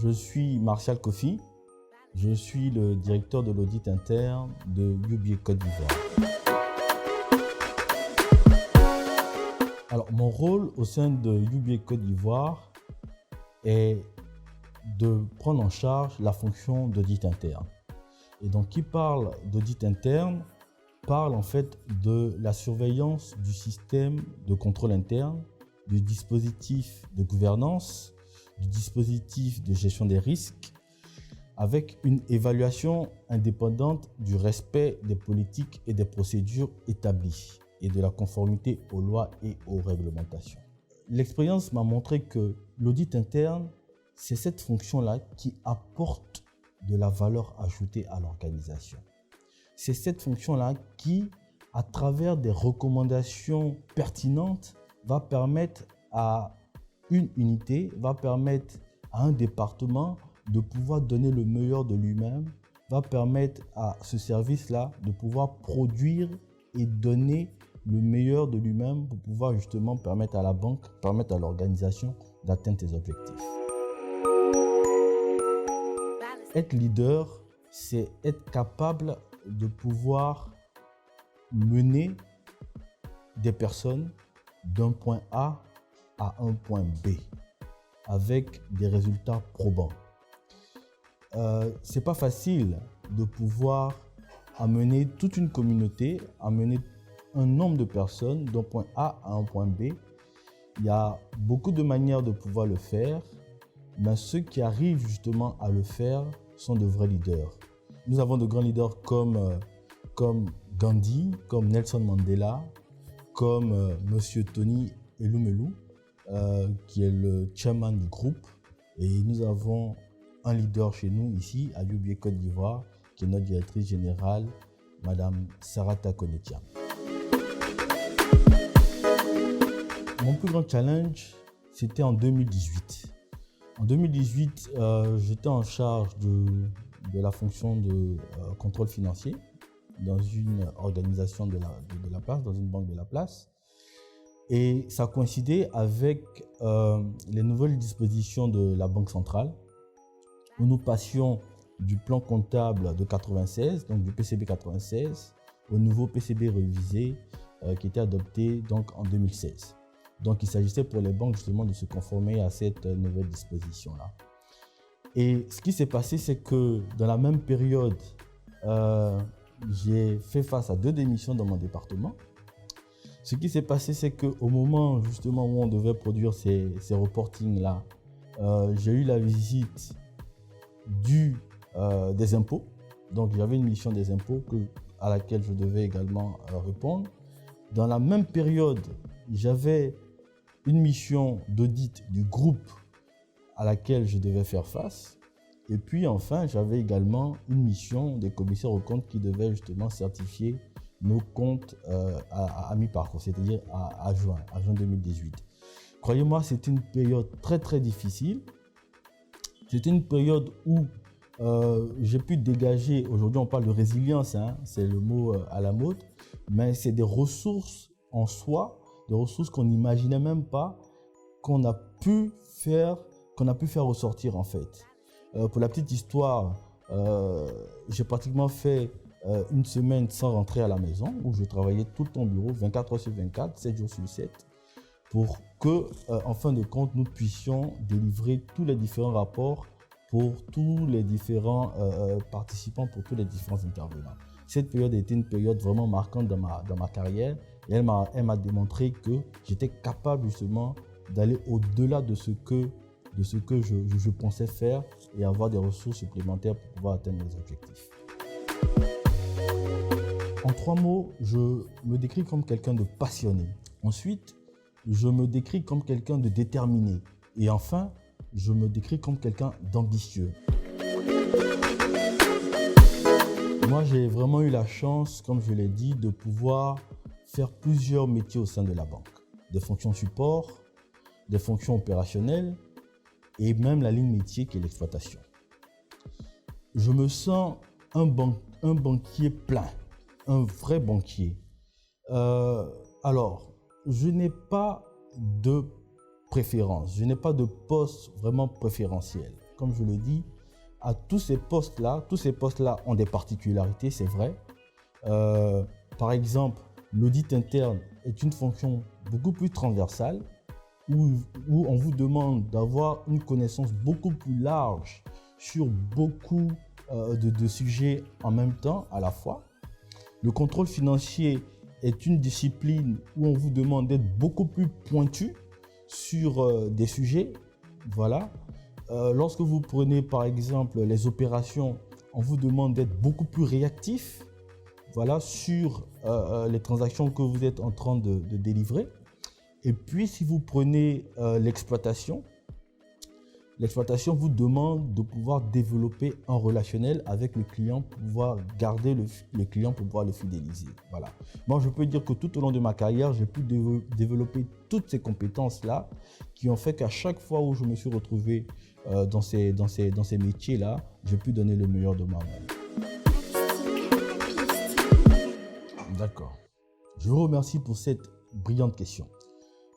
Je suis Martial Kofi, je suis le directeur de l'audit interne de UBA Côte d'Ivoire. Alors, mon rôle au sein de UBA Côte d'Ivoire est de prendre en charge la fonction d'audit interne. Et donc, qui parle d'audit interne parle en fait de la surveillance du système de contrôle interne, du dispositif de gouvernance, du dispositif de gestion des risques, avec une évaluation indépendante du respect des politiques et des procédures établies et de la conformité aux lois et aux réglementations. L'expérience m'a montré que l'audit interne, c'est cette fonction-là qui apporte de la valeur ajoutée à l'organisation. C'est cette fonction-là qui, à travers des recommandations pertinentes, va permettre à une unité, va permettre à un département de pouvoir donner le meilleur de lui-même, va permettre à ce service-là de pouvoir produire et donner le meilleur de lui-même pour pouvoir justement permettre à la banque, permettre à l'organisation d'atteindre ses objectifs. Être leader, c'est être capable de pouvoir mener des personnes d'un point A à un point B avec des résultats probants. C'est pas facile de pouvoir amener toute une communauté, amener un nombre de personnes d'un point A à un point B. Il y a beaucoup de manières de pouvoir le faire, mais ceux qui arrivent justement à le faire sont de vrais leaders. Nous avons de grands leaders comme Gandhi, comme Nelson Mandela, comme Monsieur Tony Elumelu, qui est le chairman du groupe. Et nous avons un leader chez nous ici à UBA Côte d'Ivoire, qui est notre directrice générale, Madame Sarata Konetia. Mon plus grand challenge, c'était en 2018. En 2018, j'étais en charge de la fonction de contrôle financier dans une organisation de la place, dans une banque de la place. Et ça coïncidait avec les nouvelles dispositions de la Banque centrale, où nous passions du plan comptable de 96, donc du PCB 96, au nouveau PCB révisé qui était adopté donc en 2016. Donc il s'agissait pour les banques justement de se conformer à cette nouvelle disposition-là. Et ce qui s'est passé, c'est que dans la même période, j'ai fait face à 2 démissions dans mon département. Ce qui s'est passé, c'est qu'au moment justement où on devait produire ces reportings-là, j'ai eu la visite des impôts. Donc j'avais une mission des impôts à laquelle je devais également répondre. Dans la même période, j'avais une mission d'audit du groupe à laquelle je devais faire face. Et puis enfin, j'avais également une mission des commissaires aux comptes qui devaient justement certifier nos comptes à mi-parcours, c'est-à-dire à juin 2018. Croyez-moi, c'était une période très très difficile. C'était une période où j'ai pu dégager, aujourd'hui on parle de résilience, c'est le mot à la mode, mais c'est des ressources en soi, des ressources qu'on n'imaginait même pas, qu'on a pu faire ressortir en fait. Pour la petite histoire, j'ai pratiquement fait une semaine sans rentrer à la maison, où je travaillais tout le temps au bureau, 24 heures sur 24, 7 jours sur 7, pour que, en fin de compte, nous puissions délivrer tous les différents rapports pour tous les différents participants, pour tous les différents intervenants. Cette période a été une période vraiment marquante dans ma carrière, et elle m'a démontré que j'étais capable justement d'aller au-delà de ce que je pensais faire et avoir des ressources supplémentaires pour pouvoir atteindre mes objectifs. En 3 mots, je me décris comme quelqu'un de passionné. Ensuite, je me décris comme quelqu'un de déterminé. Et enfin, je me décris comme quelqu'un d'ambitieux. Moi, j'ai vraiment eu la chance, comme je l'ai dit, de pouvoir faire plusieurs métiers au sein de la banque. Des fonctions support, des fonctions opérationnelles et même la ligne métier qui est l'exploitation. Je me sens un banquier plein, un vrai banquier. Alors, je n'ai pas de préférence. Je n'ai pas de poste vraiment préférentiel. Comme je le dis, à tous ces postes-là ont des particularités, c'est vrai. Par exemple, l'audit interne est une fonction beaucoup plus transversale où on vous demande d'avoir une connaissance beaucoup plus large sur beaucoup de sujets en même temps, à la fois. Le contrôle financier est une discipline où on vous demande d'être beaucoup plus pointu sur des sujets. Voilà. Lorsque vous prenez par exemple les opérations, on vous demande d'être beaucoup plus réactif, voilà, sur les transactions que vous êtes en train de délivrer. Et puis si vous prenez l'exploitation vous demande de pouvoir développer un relationnel avec le client pour pouvoir garder le client, pour pouvoir le fidéliser. Voilà. Moi, je peux dire que tout au long de ma carrière, j'ai pu développer toutes ces compétences-là qui ont fait qu'à chaque fois où je me suis retrouvé dans ces métiers-là, j'ai pu donner le meilleur de moi-même. D'accord. Je vous remercie pour cette brillante question.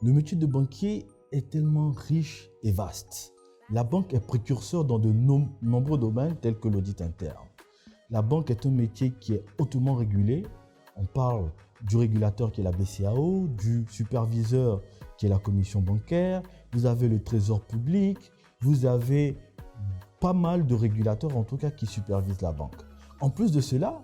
Le métier de banquier est tellement riche et vaste. La banque est précurseur dans de nombreux domaines tels que l'audit interne. La banque est un métier qui est hautement régulé. On parle du régulateur qui est la BCAO, du superviseur qui est la commission bancaire. Vous avez le trésor public. Vous avez pas mal de régulateurs en tout cas qui supervisent la banque. En plus de cela,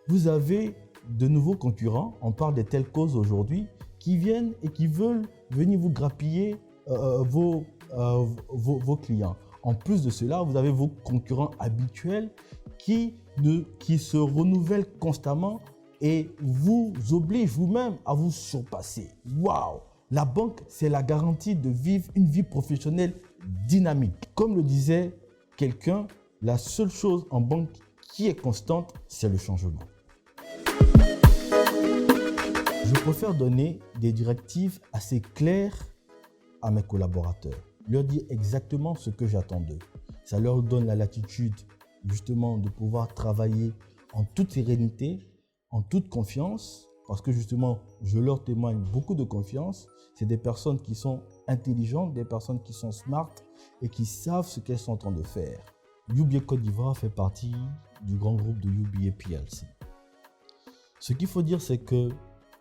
vous avez de nouveaux concurrents. On parle des telcos aujourd'hui qui viennent et qui veulent venir vous grappiller vos clients. En plus de cela, vous avez vos concurrents habituels qui se renouvellent constamment et vous obligent vous-même à vous surpasser. Waouh! La banque, c'est la garantie de vivre une vie professionnelle dynamique. Comme le disait quelqu'un, la seule chose en banque qui est constante, c'est le changement. Je préfère donner des directives assez claires à mes collaborateurs. Leur dire exactement ce que j'attends d'eux. Ça leur donne la latitude justement de pouvoir travailler en toute sérénité, en toute confiance, parce que justement, je leur témoigne beaucoup de confiance. C'est des personnes qui sont intelligentes, des personnes qui sont smart et qui savent ce qu'elles sont en train de faire. UBA Côte d'Ivoire fait partie du grand groupe de UBA PLC. Ce qu'il faut dire, c'est que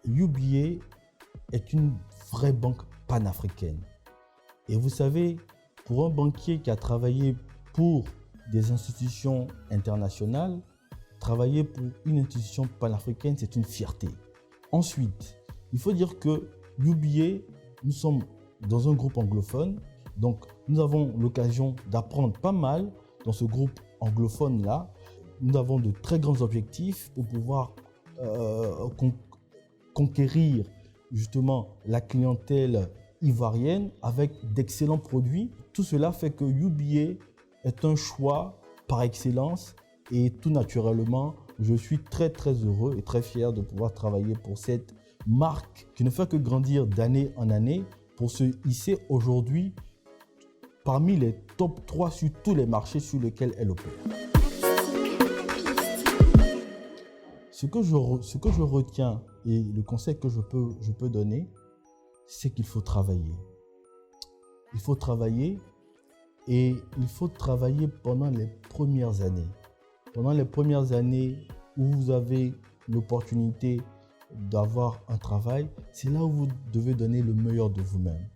UBA est une vraie banque panafricaine. Et vous savez, pour un banquier qui a travaillé pour des institutions internationales, travailler pour une institution panafricaine, c'est une fierté. Ensuite, il faut dire que UBA, nous sommes dans un groupe anglophone, donc nous avons l'occasion d'apprendre pas mal dans ce groupe anglophone-là. Nous avons de très grands objectifs pour pouvoir conquérir justement la clientèle ivoirienne avec d'excellents produits. Tout cela fait que UBA est un choix par excellence et tout naturellement, je suis très heureux et très fier de pouvoir travailler pour cette marque qui ne fait que grandir d'année en année pour se hisser aujourd'hui parmi les top 3 sur tous les marchés sur lesquels elle opère. Ce que je retiens et le conseil que je peux donner, c'est qu'il faut travailler. Il faut travailler et il faut travailler pendant les premières années. Pendant les premières années où vous avez l'opportunité d'avoir un travail, c'est là où vous devez donner le meilleur de vous-même.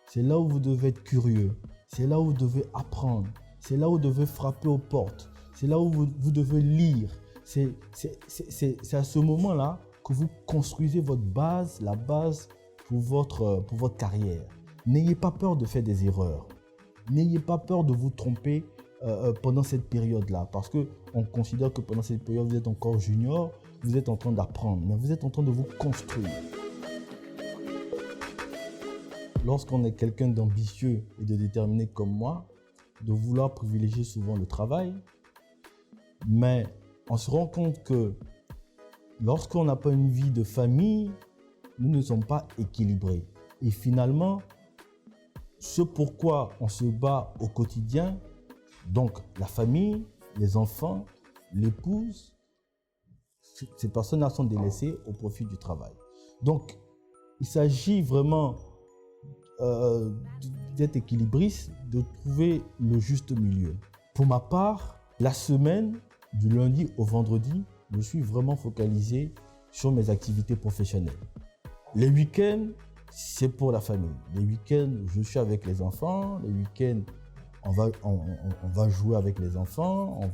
C'est là où vous devez être curieux. C'est là où vous devez apprendre. C'est là où vous devez frapper aux portes. C'est là où vous devez lire. C'est à ce moment-là que vous construisez votre base, la base pour votre carrière. N'ayez pas peur de faire des erreurs. N'ayez pas peur de vous tromper pendant cette période-là, parce qu'on considère que pendant cette période, vous êtes encore junior, vous êtes en train d'apprendre, mais vous êtes en train de vous construire. Lorsqu'on est quelqu'un d'ambitieux et de déterminé comme moi, de vouloir privilégier souvent le travail, mais on se rend compte que lorsqu'on n'a pas une vie de famille, nous ne sommes pas équilibrés. Et finalement, ce pourquoi on se bat au quotidien, donc la famille, les enfants, l'épouse, ces personnes-là sont délaissées au profit du travail. Donc, il s'agit vraiment d'être équilibriste, de trouver le juste milieu. Pour ma part, la semaine, du lundi au vendredi, je suis vraiment focalisé sur mes activités professionnelles. Les week-ends, c'est pour la famille. Les week-ends, je suis avec les enfants. Les week-ends, on va jouer avec les enfants. On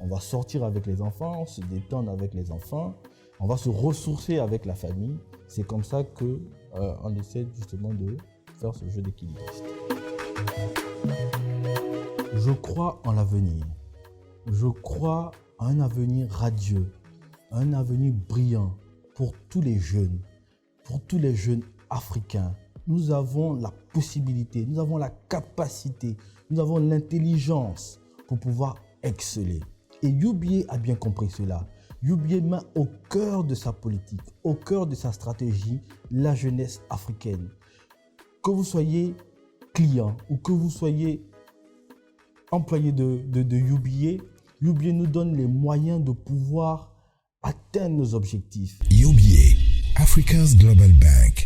va sortir avec les enfants, se détendre avec les enfants. On va se ressourcer avec la famille. C'est comme ça qu'on essaie justement de faire ce jeu d'équilibriste. Je crois en l'avenir. Je crois en un avenir radieux, un avenir brillant pour tous les jeunes africains. Nous avons la possibilité, nous avons la capacité, nous avons l'intelligence pour pouvoir exceller. Et UBA a bien compris cela. UBA met au cœur de sa politique, au cœur de sa stratégie, la jeunesse africaine. Que vous soyez client ou que vous soyez employé de UBA, UBA nous donne les moyens de pouvoir atteindre nos objectifs. UBA, Africa's Global Bank.